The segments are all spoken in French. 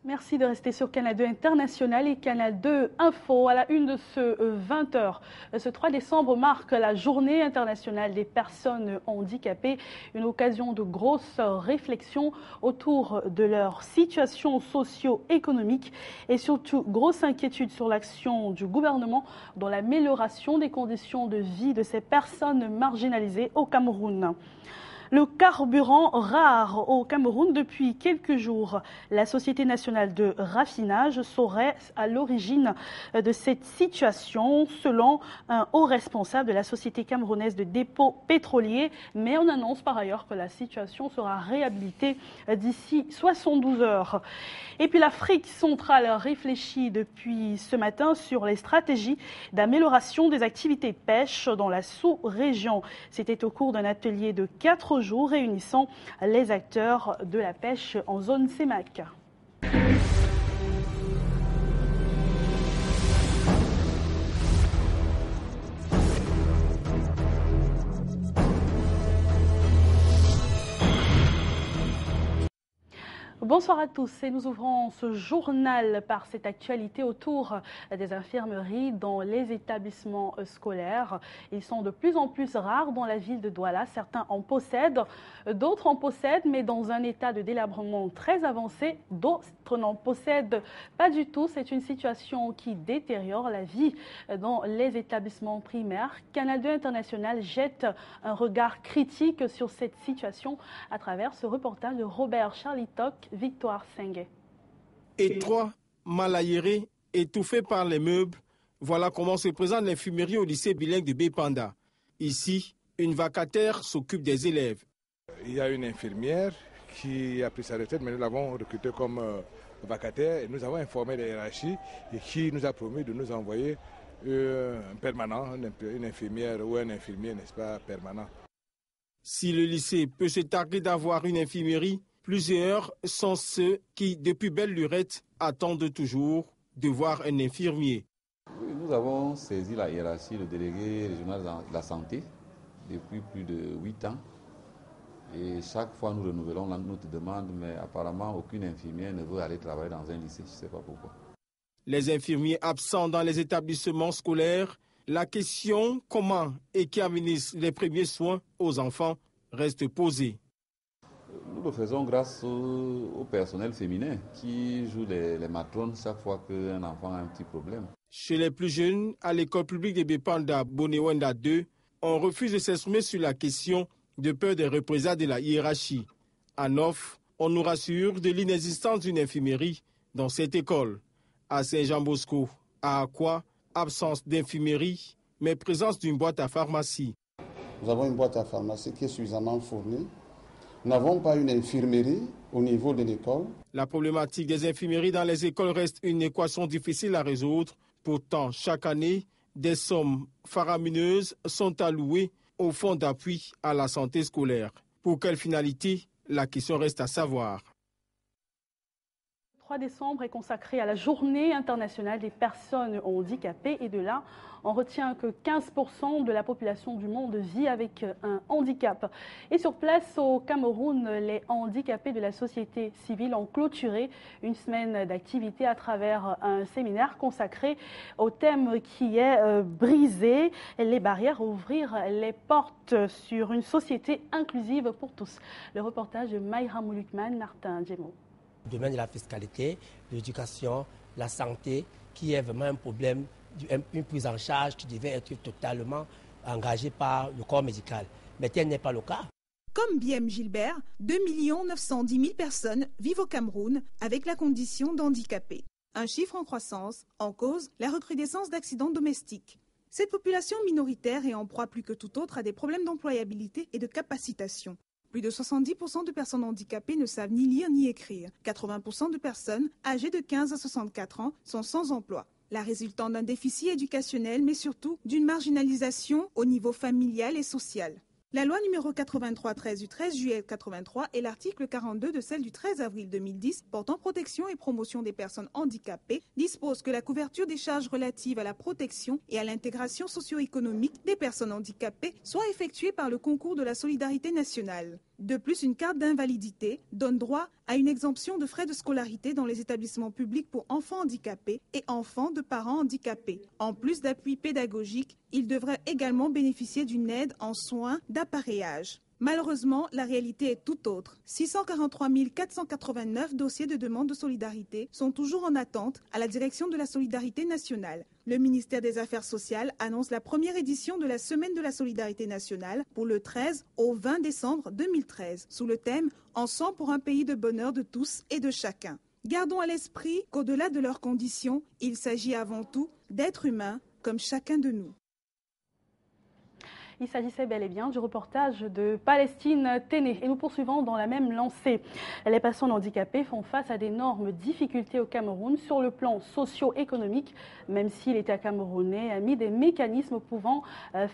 Merci de rester sur Canal 2 International et Canal 2 Info à la une de ce 20h. Ce 3 décembre marque la journée internationale des personnes handicapées, une occasion de grosse réflexion autour de leur situation socio-économique et surtout grosse inquiétude sur l'action du gouvernement dans l'amélioration des conditions de vie de ces personnes marginalisées au Cameroun. Le carburant rare au Cameroun depuis quelques jours. La Société nationale de raffinage serait à l'origine de cette situation, selon un haut responsable de la Société camerounaise de dépôts pétroliers. Mais on annonce par ailleurs que la situation sera réhabilitée d'ici 72 heures. Et puis l'Afrique centrale réfléchit depuis ce matin sur les stratégies d'amélioration des activités de pêche dans la sous-région. C'était au cours d'un atelier de 4 jours réunissant les acteurs de la pêche en zone CEMAC. Bonsoir à tous et nous ouvrons ce journal par cette actualité autour des infirmeries dans les établissements scolaires. Ils sont de plus en plus rares dans la ville de Douala. Certains en possèdent, d'autres en possèdent, mais dans un état de délabrement très avancé. D'autres n'en possèdent pas du tout. C'est une situation qui détériore la vie dans les établissements primaires. Canal 2 International jette un regard critique sur cette situation à travers ce reportage de Robert Charlitoc. Victoire Sengue. Étroit, mal aéré, étouffé par les meubles, voilà comment se présente l'infirmerie au lycée bilingue de Bépanda. Ici, une vacataire s'occupe des élèves. Il y a une infirmière qui a pris sa retraite, mais nous l'avons recrutée comme vacataire et nous avons informé les hiérarchies et qui nous a promis de nous envoyer un permanent, une infirmière ou un infirmier, n'est-ce pas, permanent. Si le lycée peut se targuer d'avoir une infirmerie, plusieurs sont ceux qui, depuis belle lurette, attendent toujours de voir un infirmier. Oui, nous avons saisi la hiérarchie, le délégué régional de la santé, depuis plus de 8 ans. Et chaque fois, nous renouvelons notre demande, mais apparemment, aucune infirmière ne veut aller travailler dans un lycée. Je ne sais pas pourquoi. Les infirmiers absents dans les établissements scolaires, la question comment et qui administre les premiers soins aux enfants reste posée. Nous le faisons grâce au personnel féminin qui joue les matrones chaque fois qu'un enfant a un petit problème. Chez les plus jeunes, à l'école publique de Bépanda, Bonewenda 2, on refuse de s'exprimer sur la question de peur des représailles de la hiérarchie. À Nof, on nous rassure de l'inexistence d'une infirmerie dans cette école. À Saint-Jean-Bosco, à Aqua, absence d'infirmerie, mais présence d'une boîte à pharmacie. Nous avons une boîte à pharmacie qui est suffisamment fournie. Nous n'avons pas une infirmerie au niveau de l'école. La problématique des infirmeries dans les écoles reste une équation difficile à résoudre. Pourtant, chaque année, des sommes faramineuses sont allouées au fonds d'appui à la santé scolaire. Pour quelle finalité? La question reste à savoir. Le 3 décembre est consacré à la journée internationale des personnes handicapées et de là, on retient que 15% de la population du monde vit avec un handicap. Et sur place au Cameroun, les handicapés de la société civile ont clôturé une semaine d'activité à travers un séminaire consacré au thème qui est briser les barrières, ouvrir les portes sur une société inclusive pour tous. Le reportage de Maïra Mouloukman, Martin Djemo. Le domaine de la fiscalité, l'éducation, la santé, qui est vraiment un problème, une prise en charge qui devait être totalement engagée par le corps médical. Mais tel n'est pas le cas. Comme Biem Gilbert, 2 910 000 personnes vivent au Cameroun avec la condition d'handicapé. Un chiffre en croissance, en cause la recrudescence d'accidents domestiques. Cette population minoritaire est en proie plus que tout autre à des problèmes d'employabilité et de capacitation. Plus de 70% de personnes handicapées ne savent ni lire ni écrire. 80% de personnes âgées de 15 à 64 ans sont sans emploi. La résultante d'un déficit éducationnel, mais surtout d'une marginalisation au niveau familial et social. La loi numéro 83-13 du 13 juillet 83 et l'article 42 de celle du 13 avril 2010 portant protection et promotion des personnes handicapées dispose que la couverture des charges relatives à la protection et à l'intégration socio-économique des personnes handicapées soit effectuée par le concours de la solidarité nationale. De plus, une carte d'invalidité donne droit à une exemption de frais de scolarité dans les établissements publics pour enfants handicapés et enfants de parents handicapés. En plus d'appui pédagogique, ils devraient également bénéficier d'une aide en soins d'appareillage. Malheureusement, la réalité est tout autre. 643 489 dossiers de demande de solidarité sont toujours en attente à la direction de la solidarité nationale. Le ministère des Affaires sociales annonce la première édition de la Semaine de la solidarité nationale pour le 13 au 20 décembre 2013, sous le thème « Ensemble pour un pays de bonheur de tous et de chacun ». Gardons à l'esprit qu'au-delà de leurs conditions, il s'agit avant tout d'êtres humains comme chacun de nous. Il s'agissait bel et bien du reportage de Palestine Téné. Et nous poursuivons dans la même lancée. Les personnes handicapées font face à d'énormes difficultés au Cameroun sur le plan socio-économique, même si l'État camerounais a mis des mécanismes pouvant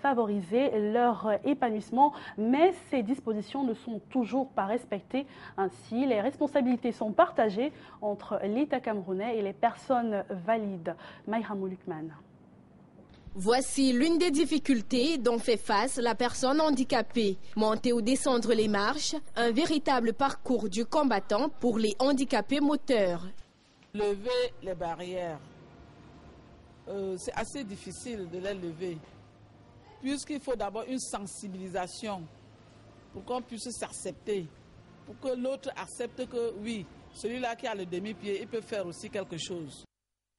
favoriser leur épanouissement. Mais ces dispositions ne sont toujours pas respectées. Ainsi, les responsabilités sont partagées entre l'État camerounais et les personnes valides. Maïra Moulukman. Voici l'une des difficultés dont fait face la personne handicapée. Monter ou descendre les marches, un véritable parcours du combattant pour les handicapés moteurs. Lever les barrières, c'est assez difficile de les lever, puisqu'il faut d'abord une sensibilisation pour qu'on puisse s'accepter, pour que l'autre accepte que oui, celui-là qui a le demi-pied, il peut faire aussi quelque chose.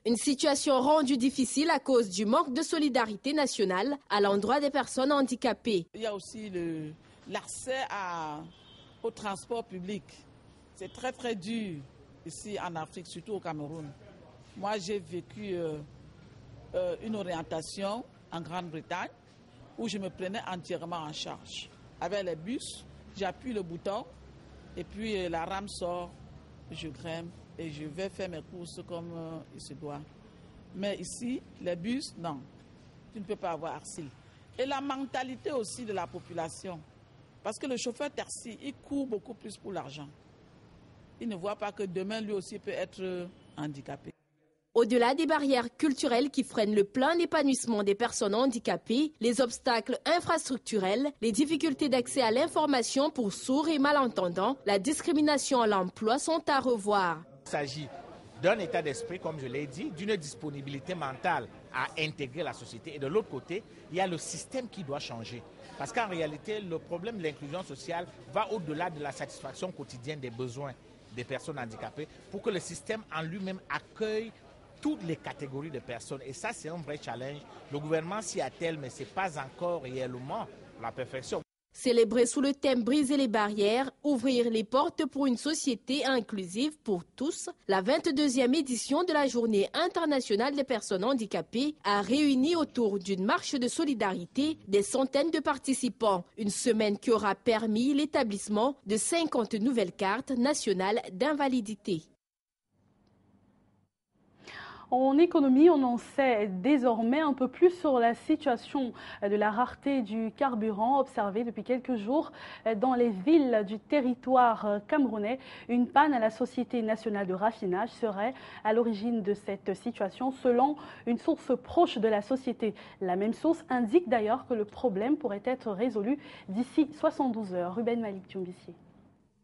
Une situation rendue difficile à cause du manque de solidarité nationale à l'endroit des personnes handicapées. Il y a aussi l'accès au transport public. C'est très très dur ici en Afrique, surtout au Cameroun. Moi j'ai vécu une orientation en Grande-Bretagne où je me prenais entièrement en charge. Avec les bus, j'appuie le bouton et puis la rame sort, je grimpe. Et je vais faire mes courses comme il se doit. Mais ici, les bus, non. Tu ne peux pas avoir accès. Et la mentalité aussi de la population. Parce que le chauffeur taxi, il court beaucoup plus pour l'argent. Il ne voit pas que demain, lui aussi, peut être handicapé. Au-delà des barrières culturelles qui freinent le plein épanouissement des personnes handicapées, les obstacles infrastructurels, les difficultés d'accès à l'information pour sourds et malentendants, la discrimination à l'emploi sont à revoir. Il s'agit d'un état d'esprit, comme je l'ai dit, d'une disponibilité mentale à intégrer la société. Et de l'autre côté, il y a le système qui doit changer. Parce qu'en réalité, le problème de l'inclusion sociale va au-delà de la satisfaction quotidienne des besoins des personnes handicapées pour que le système en lui-même accueille toutes les catégories de personnes. Et ça, c'est un vrai challenge. Le gouvernement s'y attelle, mais ce n'est pas encore réellement la perfection. Célébrer sous le thème « Briser les barrières, ouvrir les portes pour une société inclusive pour tous », la 22e édition de la Journée internationale des personnes handicapées a réuni autour d'une marche de solidarité des centaines de participants. Une semaine qui aura permis l'établissement de 50 nouvelles cartes nationales d'invalidité. En économie, on en sait désormais un peu plus sur la situation de la rareté du carburant observée depuis quelques jours dans les villes du territoire camerounais. Une panne à la Société nationale de raffinage serait à l'origine de cette situation selon une source proche de la société. La même source indique d'ailleurs que le problème pourrait être résolu d'ici 72 heures. Ruben Malik Tchoumbissi.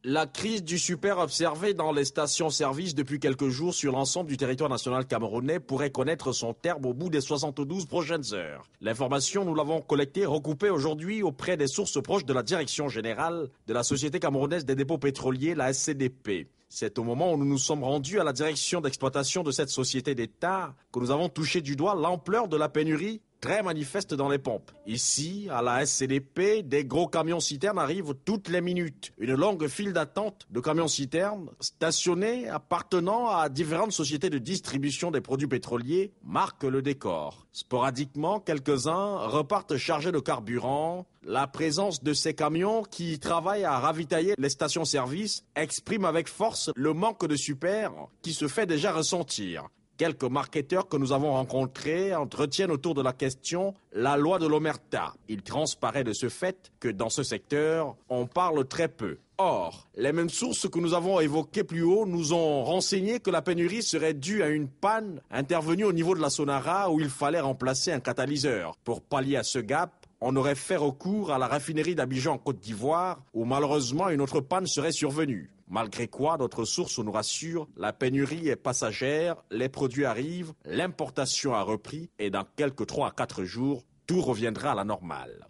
La crise du super observée dans les stations-service depuis quelques jours sur l'ensemble du territoire national camerounais pourrait connaître son terme au bout des 72 prochaines heures. L'information, nous l'avons collectée, recoupée aujourd'hui auprès des sources proches de la direction générale de la Société camerounaise des dépôts pétroliers, la SCDP. C'est au moment où nous nous sommes rendus à la direction d'exploitation de cette société d'État que nous avons touché du doigt l'ampleur de la pénurie très manifeste dans les pompes. Ici, à la SCDP, des gros camions-citernes arrivent toutes les minutes. Une longue file d'attente de camions-citernes stationnés appartenant à différentes sociétés de distribution des produits pétroliers marque le décor. Sporadiquement, quelques-uns repartent chargés de carburant. La présence de ces camions qui travaillent à ravitailler les stations-service exprime avec force le manque de super qui se fait déjà ressentir. Quelques marketeurs que nous avons rencontrés entretiennent autour de la question la loi de l'omerta. Il transparaît de ce fait que dans ce secteur, on parle très peu. Or, les mêmes sources que nous avons évoquées plus haut nous ont renseigné que la pénurie serait due à une panne intervenue au niveau de la Sonara où il fallait remplacer un catalyseur. Pour pallier à ce gap, on aurait fait recours à la raffinerie d'Abidjan en Côte d'Ivoire, où malheureusement une autre panne serait survenue. Malgré quoi, notre source nous rassure, la pénurie est passagère, les produits arrivent, l'importation a repris et dans quelques 3 à 4 jours, tout reviendra à la normale.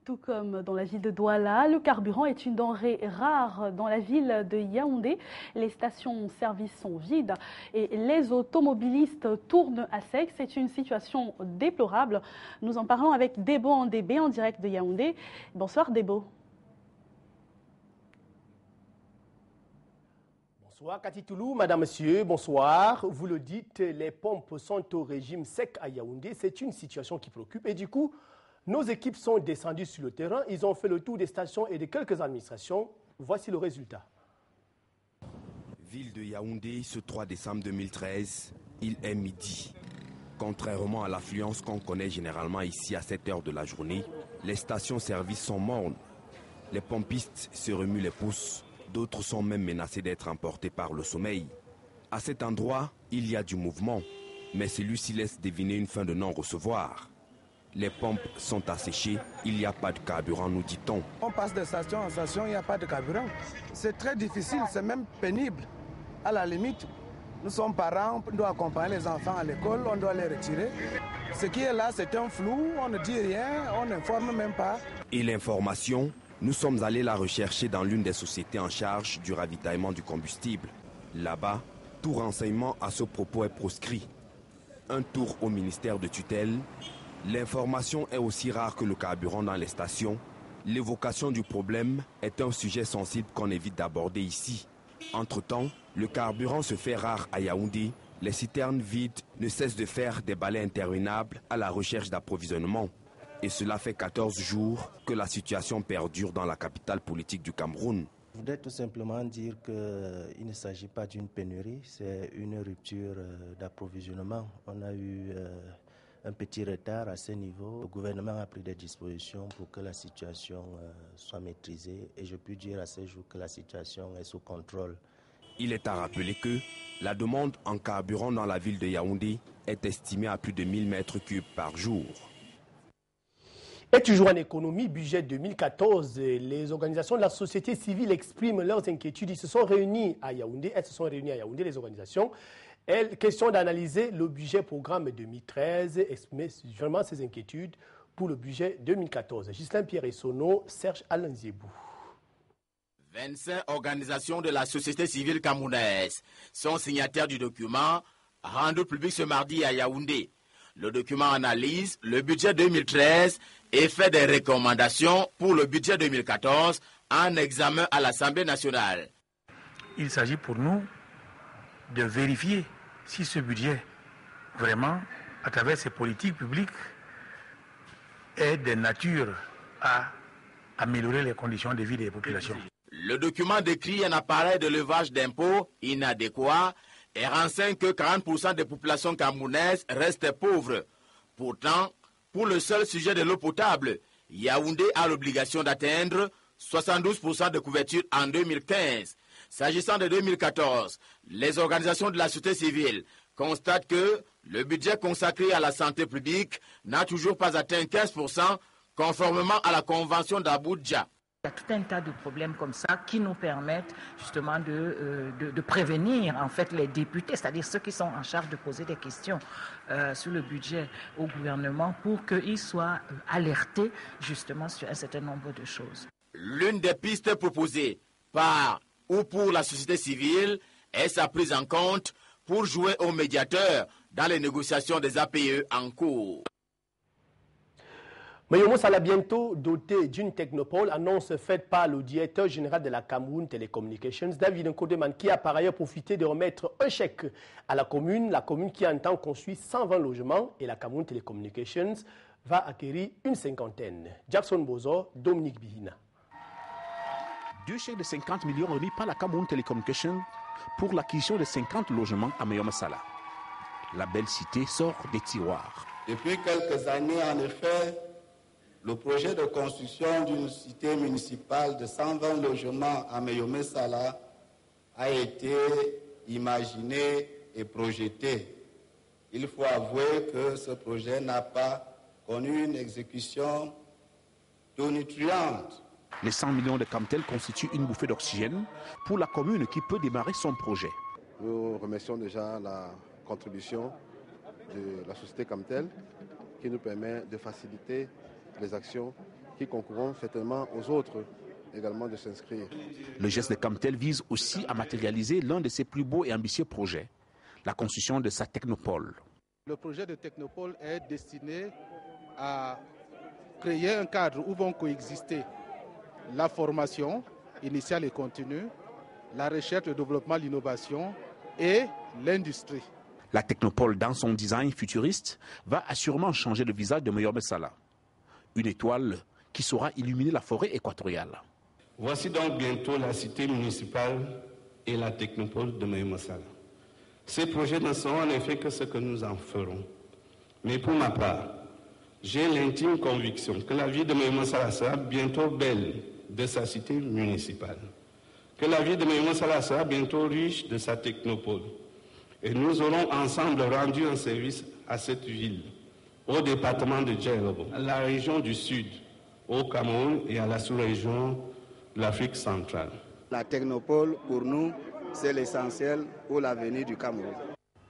Tout comme dans la ville de Douala, le carburant est une denrée rare dans la ville de Yaoundé. Les stations-service sont vides et les automobilistes tournent à sec. C'est une situation déplorable. Nous en parlons avec Debo Andébé en direct de Yaoundé. Bonsoir Debo. Bonsoir Cathy Toulou, madame, monsieur, bonsoir. Vous le dites, les pompes sont au régime sec à Yaoundé. C'est une situation qui préoccupe et du coup, nos équipes sont descendues sur le terrain. Ils ont fait le tour des stations et de quelques administrations. Voici le résultat. Ville de Yaoundé, ce 3 décembre 2013, il est midi. Contrairement à l'affluence qu'on connaît généralement ici à cette heure de la journée, les stations-service sont mornes. Les pompistes se remuent les pouces. D'autres sont même menacés d'être emportés par le sommeil. À cet endroit, il y a du mouvement, mais celui-ci laisse deviner une fin de non-recevoir. Les pompes sont asséchées, il n'y a pas de carburant, nous dit-on. On passe de station en station, il n'y a pas de carburant. C'est très difficile, c'est même pénible. À la limite, nous sommes parents, on doit accompagner les enfants à l'école, on doit les retirer. Ce qui est là, c'est un flou, on ne dit rien, on n'informe même pas. Et l'information, nous sommes allés la rechercher dans l'une des sociétés en charge du ravitaillement du combustible. Là-bas, tout renseignement à ce propos est proscrit. Un tour au ministère de tutelle. L'information est aussi rare que le carburant dans les stations. L'évocation du problème est un sujet sensible qu'on évite d'aborder ici. Entre-temps, le carburant se fait rare à Yaoundé. Les citernes vides ne cessent de faire des balais interminables à la recherche d'approvisionnement. Et cela fait 14 jours que la situation perdure dans la capitale politique du Cameroun. Je voudrais tout simplement dire qu'il ne s'agit pas d'une pénurie, c'est une rupture d'approvisionnement. On a eu un petit retard à ce niveau. Le gouvernement a pris des dispositions pour que la situation soit maîtrisée et je peux dire à ce jour que la situation est sous contrôle. Il est à rappeler que la demande en carburant dans la ville de Yaoundé est estimée à plus de 1000 mètres cubes par jour. Et toujours en économie, budget 2014, les organisations de la société civile expriment leurs inquiétudes. Ils se sont réunis à Yaoundé, les organisations. Question d'analyser le budget programme 2013, exprimer vraiment ses inquiétudes pour le budget 2014. Ghislain Pierre-Essonneau, Serge Alanziebou. 25 organisations de la société civile camerounaise sont signataires du document rendu public ce mardi à Yaoundé. Le document analyse le budget 2013 et fait des recommandations pour le budget 2014 en examen à l'Assemblée nationale. Il s'agit pour nous de vérifier si ce budget, vraiment, à travers ses politiques publiques, est de nature à améliorer les conditions de vie des populations. Le document décrit un appareil de levage d'impôts inadéquat et renseigne que 40% des populations camerounaises restent pauvres. Pourtant, pour le seul sujet de l'eau potable, Yaoundé a l'obligation d'atteindre 72% de couverture en 2015. S'agissant de 2014, les organisations de la société civile constatent que le budget consacré à la santé publique n'a toujours pas atteint 15%, conformément à la Convention d'Abuja. Il y a tout un tas de problèmes comme ça qui nous permettent justement de prévenir en fait les députés, c'est-à-dire ceux qui sont en charge de poser des questions sur le budget au gouvernement pour qu'ils soient alertés justement sur un certain nombre de choses. L'une des pistes proposées par ou pour la société civile est sa prise en compte pour jouer au médiateur dans les négociations des APE en cours. Mayomo Sala, bientôt doté d'une technopole, annonce faite par le directeur général de la Cameroun Telecommunications, David Nkodeman, qui a par ailleurs profité de remettre un chèque à la commune qui entend construire 120 logements et la Cameroun Telecommunications va acquérir une cinquantaine. Jackson Bozo, Dominique Bihina. 2 chèques de 50 millions remis par la Cameroun Telecommunications pour l'acquisition de 50 logements à Mayomo Sala. La belle cité sort des tiroirs. Depuis quelques années, en effet, le projet de construction d'une cité municipale de 120 logements à Mayomo Sala a été imaginé et projeté. il faut avouer que ce projet n'a pas connu une exécution tonitruante. Les 100 millions de Camtel constituent une bouffée d'oxygène pour la commune qui peut démarrer son projet. Nous remercions déjà la contribution de la société Camtel qui nous permet de faciliter les actions qui concourront certainement aux autres également de s'inscrire. Le geste de Camtel vise aussi à matérialiser l'un de ses plus beaux et ambitieux projets, la construction de sa technopole. Le projet de technopole est destiné à créer un cadre où vont coexister la formation initiale et continue, la recherche, le développement, l'innovation et l'industrie. La technopole, dans son design futuriste, va assurément changer le visage de Moyobe Sala. Une étoile qui saura illuminer la forêt équatoriale. Voici donc bientôt la cité municipale et la technopole de Moyobe Sala. Ces projets ne seront en effet que ce que nous en ferons. Mais pour ma part, j'ai l'intime conviction que la vie de Moyobe Sala sera bientôt belle de sa cité municipale. Que la vie de Moyobe Sala sera bientôt riche de sa technopole. Et nous aurons ensemble rendu un service à cette ville, au département de Djelobo, à la région du Sud, au Cameroun et à la sous-région de l'Afrique centrale. La technopole, pour nous, c'est l'essentiel pour l'avenir du Cameroun.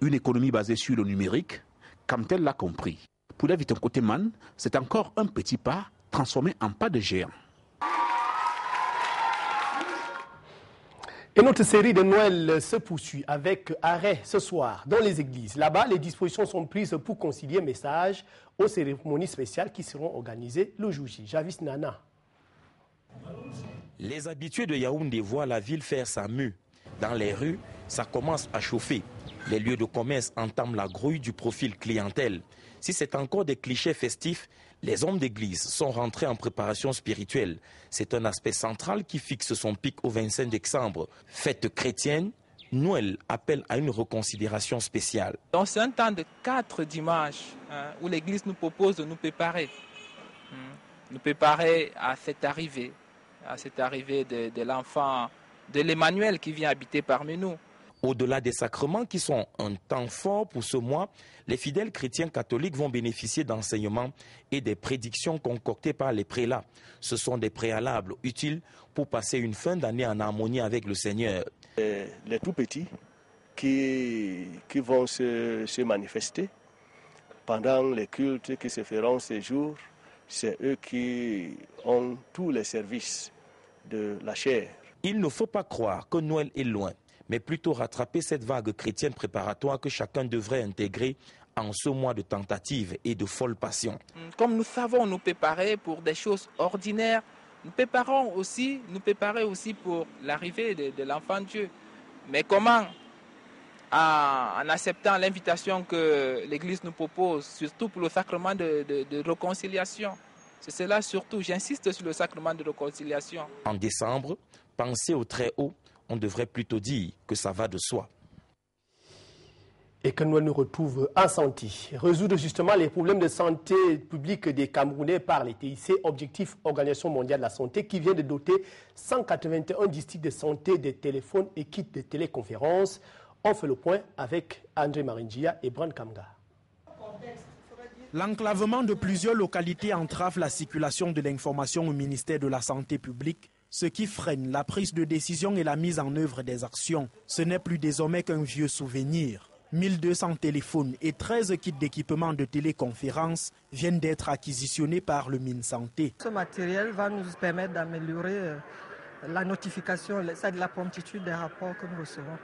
Une économie basée sur le numérique, Camtel l'a compris. Pour David Nkoteman, c'est encore un petit pas transformé en pas de géant. Et notre série de Noël se poursuit avec arrêt ce soir dans les églises. Là-bas, les dispositions sont prises pour concilier messages aux cérémonies spéciales qui seront organisées le jour J. Javis Nana. Les habitués de Yaoundé voient la ville faire sa mue. Dans les rues, ça commence à chauffer. Les lieux de commerce entament la grouille du profil clientèle. Si c'est encore des clichés festifs, les hommes d'église sont rentrés en préparation spirituelle. C'est un aspect central qui fixe son pic au 25 décembre. Fête chrétienne, Noël appelle à une reconsidération spéciale. Donc c'est un temps de 4 dimanches où l'église nous propose de nous préparer. Nous préparer à cette arrivée de l'enfant, de l'Emmanuel qui vient habiter parmi nous. Au-delà des sacrements qui sont un temps fort pour ce mois, les fidèles chrétiens catholiques vont bénéficier d'enseignements et des prédictions concoctées par les prélats. Ce sont des préalables utiles pour passer une fin d'année en harmonie avec le Seigneur. Les tout petits qui vont se manifester pendant les cultes qui se feront ces jours, c'est eux qui ont tous les services de la chair. Il ne faut pas croire que Noël est loin, mais plutôt rattraper cette vague chrétienne préparatoire que chacun devrait intégrer en ce mois de tentative et de folle passion. Comme nous savons nous préparer pour des choses ordinaires, nous préparer aussi pour l'arrivée de l'enfant Dieu. Mais comment? En acceptant l'invitation que l'Église nous propose, surtout pour le sacrement de réconciliation. C'est cela surtout, j'insiste sur le sacrement de réconciliation. En décembre, penser au très haut, on devrait plutôt dire que ça va de soi. Et que Noël nous retrouve en santé. Résoudre justement les problèmes de santé publique des Camerounais par les TIC, objectif Organisation mondiale de la santé, qui vient de doter 181 districts de santé des téléphones et kits de téléconférence. On fait le point avec André Maringia et Bran Kamga. L'enclavement de plusieurs localités entrave la circulation de l'information au ministère de la Santé publique, ce qui freine la prise de décision et la mise en œuvre des actions. Ce n'est plus désormais qu'un vieux souvenir. 1200 téléphones et 13 kits d'équipement de téléconférence viennent d'être acquisitionnés par le MinSanté. Ce matériel va nous permettre d'améliorer la notification, la promptitude des rapports que nous recevons.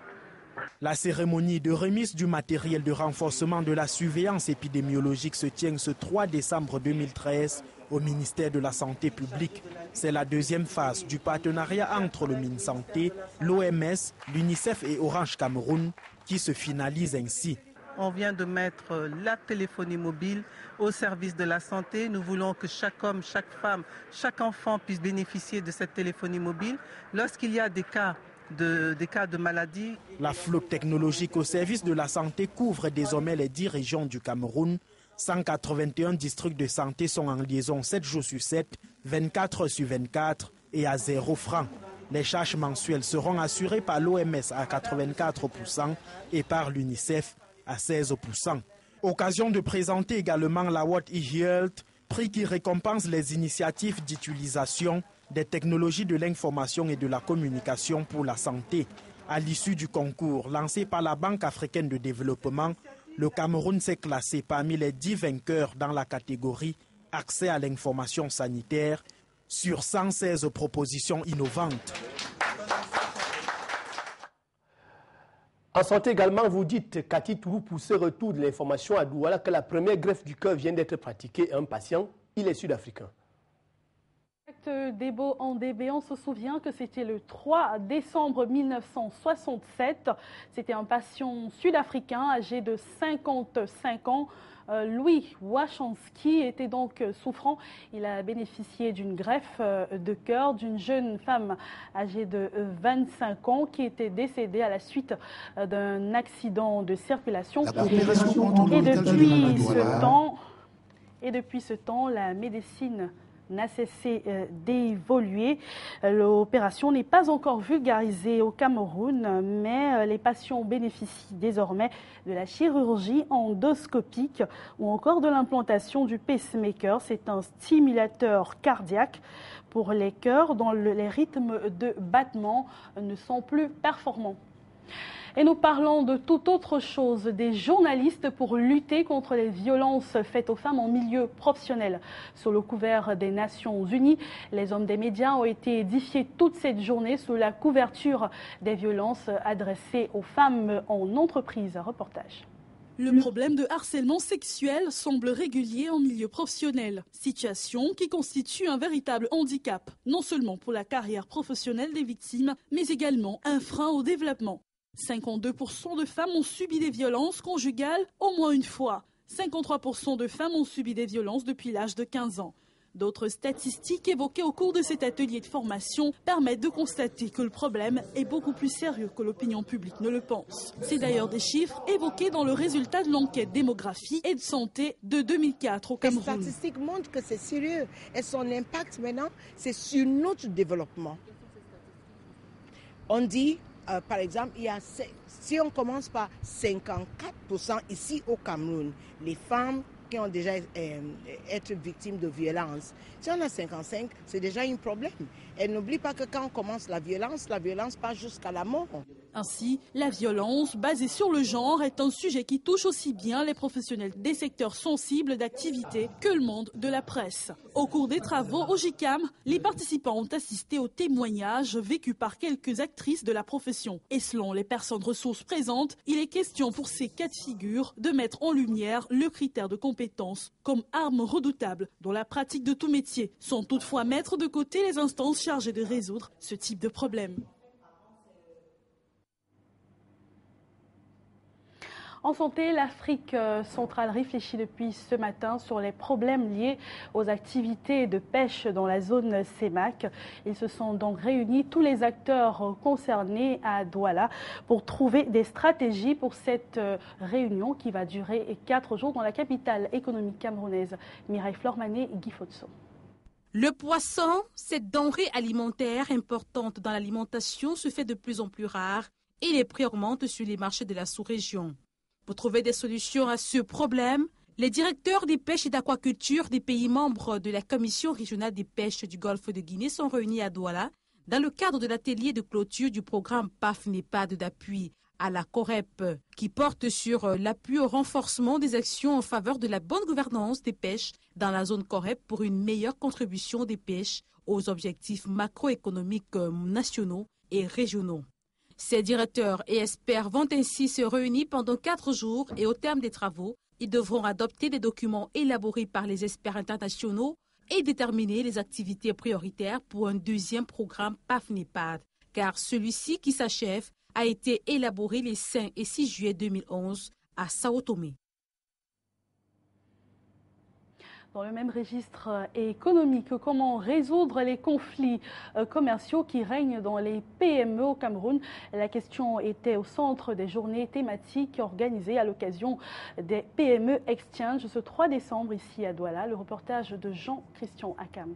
La cérémonie de remise du matériel de renforcement de la surveillance épidémiologique se tient ce 3 décembre 2013 au ministère de la Santé publique. C'est la deuxième phase du partenariat entre le MinSanté, l'OMS, l'UNICEF et Orange Cameroun qui se finalise ainsi. On vient de mettre la téléphonie mobile au service de la santé. Nous voulons que chaque homme, chaque femme, chaque enfant puisse bénéficier de cette téléphonie mobile. Lorsqu'il y a des cas de maladie. La flotte technologique au service de la santé couvre désormais les 10 régions du Cameroun. 181 districts de santé sont en liaison 7 jours sur 7, 24 heures sur 24 et à 0 francs. Les charges mensuelles seront assurées par l'OMS à 84% et par l'UNICEF à 16%. Occasion de présenter également l'Award eHealth, prix qui récompense les initiatives d'utilisation des technologies de l'information et de la communication pour la santé. À l'issue du concours lancé par la Banque africaine de développement, le Cameroun s'est classé parmi les 10 vainqueurs dans la catégorie accès à l'information sanitaire sur 116 propositions innovantes. En santé également, vous dites, Cathy Tourou, pour ce retour de l'information à Douala, que la première greffe du cœur vient d'être pratiquée à un patient, il est sud-africain. Debo Andébé, on se souvient que c'était le 3 décembre 1967. C'était un patient sud-africain âgé de 55 ans. Louis Wachanski était donc souffrant. Il a bénéficié d'une greffe de cœur d'une jeune femme âgée de 25 ans qui était décédée à la suite d'un accident de circulation. Et depuis ce temps, la médecine n'a cessé d'évoluer. L'opération n'est pas encore vulgarisée au Cameroun, mais les patients bénéficient désormais de la chirurgie endoscopique ou encore de l'implantation du pacemaker. C'est un stimulateur cardiaque pour les cœurs dont les rythmes de battement ne sont plus performants. Et nous parlons de toute autre chose, des journalistes pour lutter contre les violences faites aux femmes en milieu professionnel. Sous le couvert des Nations Unies, les hommes des médias ont été édifiés toute cette journée sous la couverture des violences adressées aux femmes en entreprise. Reportage. Le problème de harcèlement sexuel semble régulier en milieu professionnel, situation qui constitue un véritable handicap, non seulement pour la carrière professionnelle des victimes, mais également un frein au développement. 52% de femmes ont subi des violences conjugales au moins une fois. 53% de femmes ont subi des violences depuis l'âge de 15 ans. D'autres statistiques évoquées au cours de cet atelier de formation permettent de constater que le problème est beaucoup plus sérieux que l'opinion publique ne le pense. C'est d'ailleurs des chiffres évoqués dans le résultat de l'enquête démographie et de santé de 2004 au Cameroun. Les statistiques montrent que c'est sérieux et son impact maintenant, c'est sur notre développement. On dit, par exemple, si on commence par 54% ici au Cameroun, les femmes qui ont déjà été victimes de violence. Si on a 55, c'est déjà un problème. Et n'oublie pas que quand on commence la violence passe jusqu'à la mort. Ainsi, la violence basée sur le genre est un sujet qui touche aussi bien les professionnels des secteurs sensibles d'activité que le monde de la presse. Au cours des travaux au JICAM, les participants ont assisté aux témoignages vécus par quelques actrices de la profession. Et selon les personnes ressources présentes, il est question pour ces cas de figure de mettre en lumière le critère de compétence comme arme redoutable dont la pratique de tout métier, sans toutefois mettre de côté les instances chargées de résoudre ce type de problème. En santé, l'Afrique centrale réfléchit depuis ce matin sur les problèmes liés aux activités de pêche dans la zone CEMAC. Ils se sont donc réunis, tous les acteurs concernés à Douala, pour trouver des stratégies pour cette réunion qui va durer 4 jours dans la capitale économique camerounaise. Mireille Flormané, Guy Fotso. Le poisson, cette denrée alimentaire importante dans l'alimentation, se fait de plus en plus rare et les prix augmentent sur les marchés de la sous-région. Pour trouver des solutions à ce problème, les directeurs des pêches et d'aquaculture des pays membres de la Commission régionale des pêches du Golfe de Guinée sont réunis à Douala dans le cadre de l'atelier de clôture du programme PAF-NEPAD d'appui à la COREP qui porte sur l'appui au renforcement des actions en faveur de la bonne gouvernance des pêches dans la zone COREP pour une meilleure contribution des pêches aux objectifs macroéconomiques nationaux et régionaux. Ces directeurs et experts vont ainsi se réunir pendant 4 jours et au terme des travaux, ils devront adopter des documents élaborés par les experts internationaux et déterminer les activités prioritaires pour un deuxième programme PAF-NEPAD, car celui-ci qui s'achève a été élaboré les 5 et 6 juillet 2011 à Sao Tomé. Dans le même registre économique, comment résoudre les conflits commerciaux qui règnent dans les PME au Cameroun? La question était au centre des journées thématiques organisées à l'occasion des PME Exchange ce 3 décembre ici à Douala. Le reportage de Jean-Christian Akam.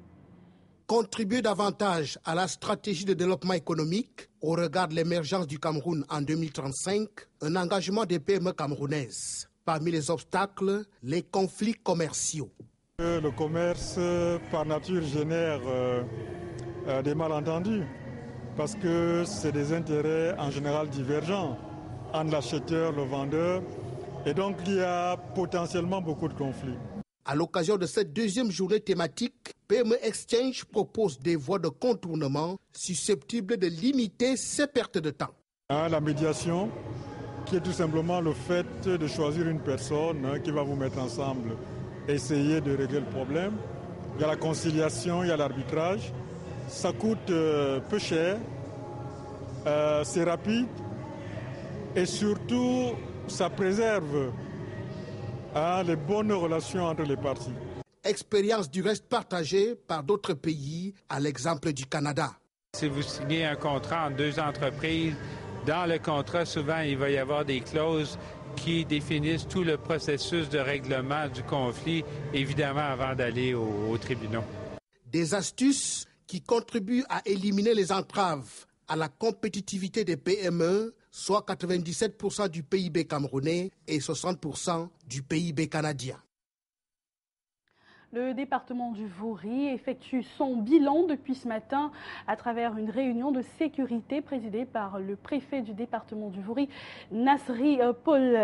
Contribuer davantage à la stratégie de développement économique au regard de l'émergence du Cameroun en 2035, un engagement des PME camerounaises. Parmi les obstacles, les conflits commerciaux. Le commerce, par nature, génère des malentendus parce que c'est des intérêts en général divergents entre l'acheteur, le vendeur, et donc il y a potentiellement beaucoup de conflits. À l'occasion de cette deuxième journée thématique, PME Exchange propose des voies de contournement susceptibles de limiter ces pertes de temps. La médiation, qui est tout simplement le fait de choisir une personne qui va vous mettre ensemble, essayer de régler le problème. Il y a la conciliation, il y a l'arbitrage. Ça coûte peu cher, c'est rapide et surtout ça préserve les bonnes relations entre les parties. Expérience du reste partagée par d'autres pays, à l'exemple du Canada. Si vous signez un contrat entre deux entreprises, dans le contrat, souvent, il va y avoir des clauses qui définissent tout le processus de règlement du conflit, évidemment, avant d'aller aux tribunaux. Des astuces qui contribuent à éliminer les entraves à la compétitivité des PME, soit 97% du PIB camerounais et 60% du PIB canadien. Le département du Vouri effectue son bilan depuis ce matin à travers une réunion de sécurité présidée par le préfet du département du Vouri, Nasri Paul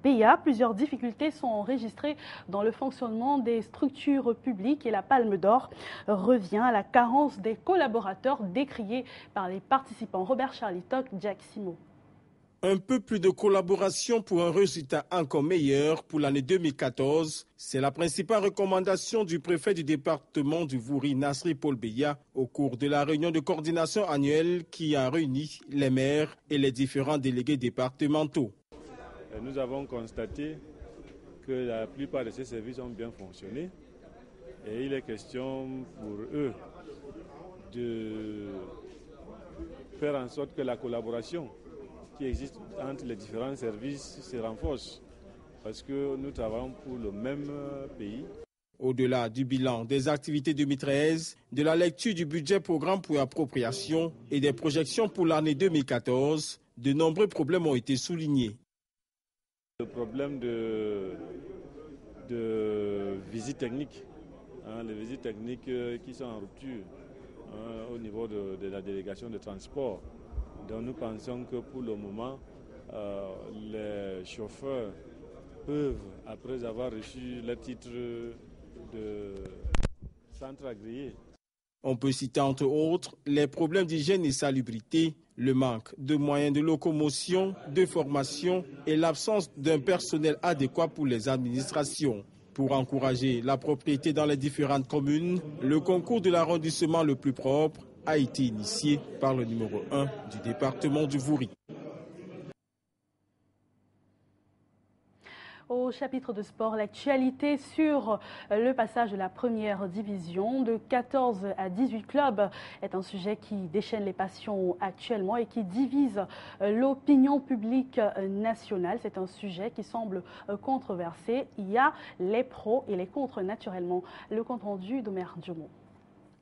Beya. Plusieurs difficultés sont enregistrées dans le fonctionnement des structures publiques et la Palme d'Or revient à la carence des collaborateurs décriée par les participants. Robert Charlitoc, Jack Simo. Un peu plus de collaboration pour un résultat encore meilleur pour l'année 2014. C'est la principale recommandation du préfet du département du Vouri, Nasri Paul Beya, au cours de la réunion de coordination annuelle qui a réuni les maires et les différents délégués départementaux. Nous avons constaté que la plupart de ces services ont bien fonctionné et il est question pour eux de faire en sorte que la collaboration qui existe entre les différents services se renforce parce que nous travaillons pour le même pays. Au-delà du bilan des activités 2013, de la lecture du budget programme pour appropriation et des projections pour l'année 2014, de nombreux problèmes ont été soulignés. Le problème de visites techniques, les visites techniques qui sont en rupture au niveau de la délégation de transport. Donc nous pensons que pour le moment, les chauffeurs peuvent, après avoir reçu le titre de centre agréé. On peut citer entre autres les problèmes d'hygiène et salubrité, le manque de moyens de locomotion, de formation et l'absence d'un personnel adéquat pour les administrations. Pour encourager la propriété dans les différentes communes, le concours de l'arrondissement le plus propre a été initié par le numéro 1 du département du Vouri. Au chapitre de sport, l'actualité sur le passage de la première division de 14 à 18 clubs est un sujet qui déchaîne les passions actuellement et qui divise l'opinion publique nationale. C'est un sujet qui semble controversé. Il y a les pros et les contres naturellement. Le compte rendu d'Omer Diomon.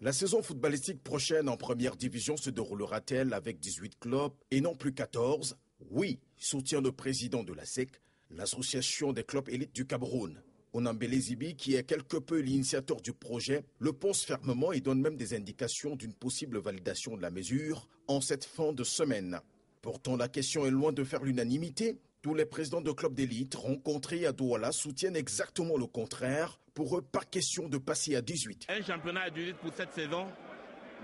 La saison footballistique prochaine en première division se déroulera-t-elle avec 18 clubs et non plus 14? Oui, soutient le président de la SEC, l'association des clubs élites du Cameroun. Onambele Zibi, qui est quelque peu l'initiateur du projet, le pense fermement et donne même des indications d'une possible validation de la mesure en cette fin de semaine. Pourtant, la question est loin de faire l'unanimité. Tous les présidents de clubs d'élite rencontrés à Douala soutiennent exactement le contraire. Pour eux, pas question de passer à 18. Un championnat à 18 pour cette saison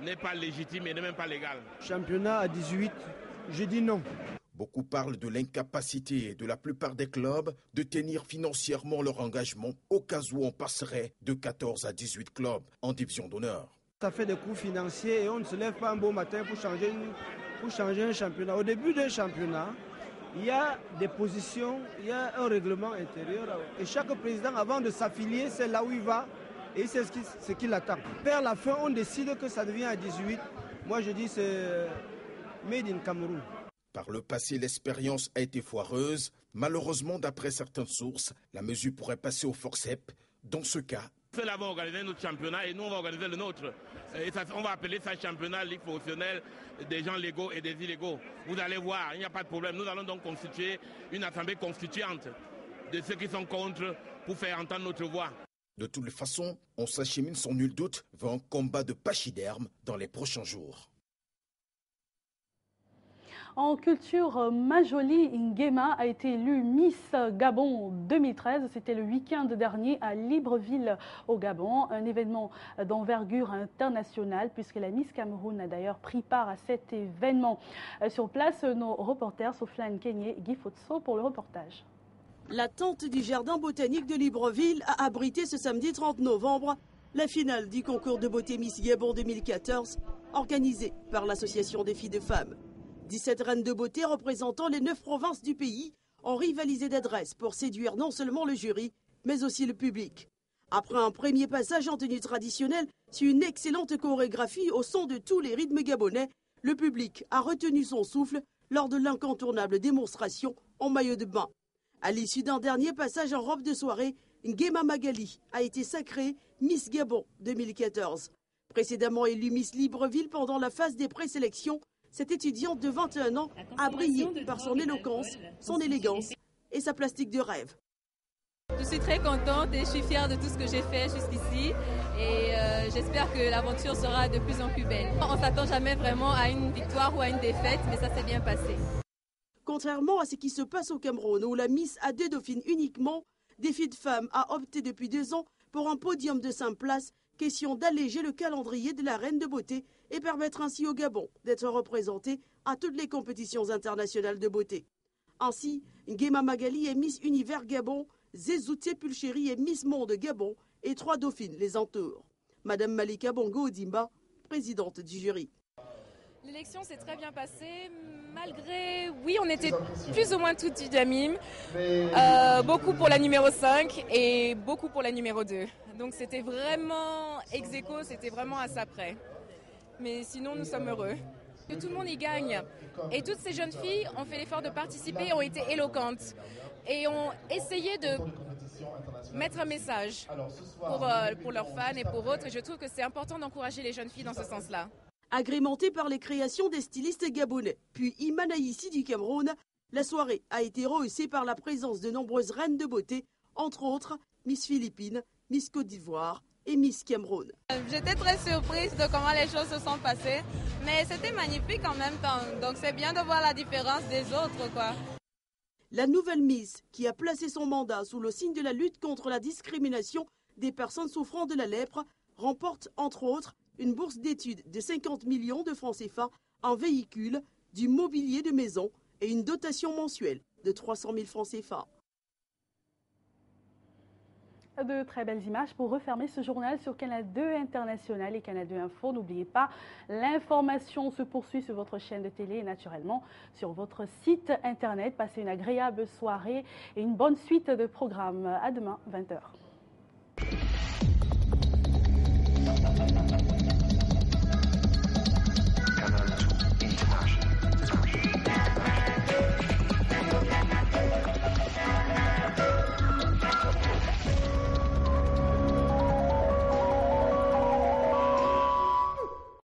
n'est pas légitime et n'est même pas légal. Championnat à 18, je dis non. Beaucoup parlent de l'incapacité de la plupart des clubs de tenir financièrement leur engagement au cas où on passerait de 14 à 18 clubs en division d'honneur. Ça fait des coûts financiers et on ne se lève pas un beau matin pour changer un championnat. Au début d'un championnat, il y a des positions, il y a un règlement intérieur. Et chaque président, avant de s'affilier, c'est là où il va et c'est ce qu'il attend. Vers la fin, on décide que ça devient à 18. Moi, je dis c'est made in Cameroun. Par le passé, l'expérience a été foireuse. Malheureusement, d'après certaines sources, la mesure pourrait passer au forceps. Dans ce cas, ceux-là vont organiser notre championnat et nous, on va organiser le nôtre. Et ça, on va appeler ça championnat ligue professionnelle des gens légaux et des illégaux. Vous allez voir, il n'y a pas de problème. Nous allons donc constituer une assemblée constituante de ceux qui sont contre pour faire entendre notre voix. De toutes les façons, on s'achemine sans nul doute vers un combat de pachyderme dans les prochains jours. En culture, Majoli Nguema a été élue Miss Gabon 2013. C'était le week-end dernier à Libreville au Gabon, un événement d'envergure internationale puisque la Miss Cameroun a d'ailleurs pris part à cet événement. Sur place, nos reporters Sofiane Kenyé et Guy Fotso pour le reportage. La tente du jardin botanique de Libreville a abrité ce samedi 30 novembre la finale du concours de beauté Miss Gabon 2014 organisé par l'association des filles de femmes. 17 reines de beauté représentant les 9 provinces du pays ont rivalisé d'adresse pour séduire non seulement le jury, mais aussi le public. Après un premier passage en tenue traditionnelle, sur une excellente chorégraphie au son de tous les rythmes gabonais, le public a retenu son souffle lors de l'incontournable démonstration en maillot de bain. À l'issue d'un dernier passage en robe de soirée, Nguema Magali a été sacrée Miss Gabon 2014. Précédemment élue Miss Libreville pendant la phase des présélections, cette étudiante de 21 ans a brillé par son éloquence, son élégance et sa plastique de rêve. Je suis très contente et je suis fière de tout ce que j'ai fait jusqu'ici et j'espère que l'aventure sera de plus en plus belle. On ne s'attend jamais vraiment à une victoire ou à une défaite, mais ça s'est bien passé. Contrairement à ce qui se passe au Cameroun où la Miss a 2 dauphines uniquement, Défi de femmes a opté depuis 2 ans pour un podium de 5 places, question d'alléger le calendrier de la reine de beauté et permettre ainsi au Gabon d'être représenté à toutes les compétitions internationales de beauté. Ainsi, Nguema Magali est Miss Univers Gabon, Zezouté Pulchéri est Miss Monde Gabon et 3 dauphines les entourent. Madame Malika Bongo Odimba, présidente du jury. L'élection s'est très bien passée, malgré, oui, on était plus ou moins toutes unanimes, beaucoup pour la numéro 5 et beaucoup pour la numéro 2. Donc c'était vraiment ex aequo, c'était vraiment à ça près. Mais sinon, nous sommes heureux. Que tout le monde y gagne. Et toutes ces jeunes filles ont fait l'effort de participer, ont été éloquentes et ont essayé de mettre un message pour leurs fans et pour autres. Et je trouve que c'est important d'encourager les jeunes filles dans ce sens-là. Agrémentée par les créations des stylistes gabonais, puis Imanaïsi du Cameroun, la soirée a été rehaussée par la présence de nombreuses reines de beauté, entre autres Miss Philippines, Miss Côte d'Ivoire et Miss Cameroun. J'étais très surprise de comment les choses se sont passées, mais c'était magnifique en même temps, donc c'est bien de voir la différence des autres, quoi. La nouvelle Miss, qui a placé son mandat sous le signe de la lutte contre la discrimination des personnes souffrant de la lèpre, remporte entre autres une bourse d'études de 50 millions de francs CFA, un véhicule, du mobilier de maison et une dotation mensuelle de 300 000 francs CFA. De très belles images pour refermer ce journal sur Canal 2 International et Canal 2 Info. N'oubliez pas, l'information se poursuit sur votre chaîne de télé et naturellement sur votre site internet. Passez une agréable soirée et une bonne suite de programmes. À demain, 20h.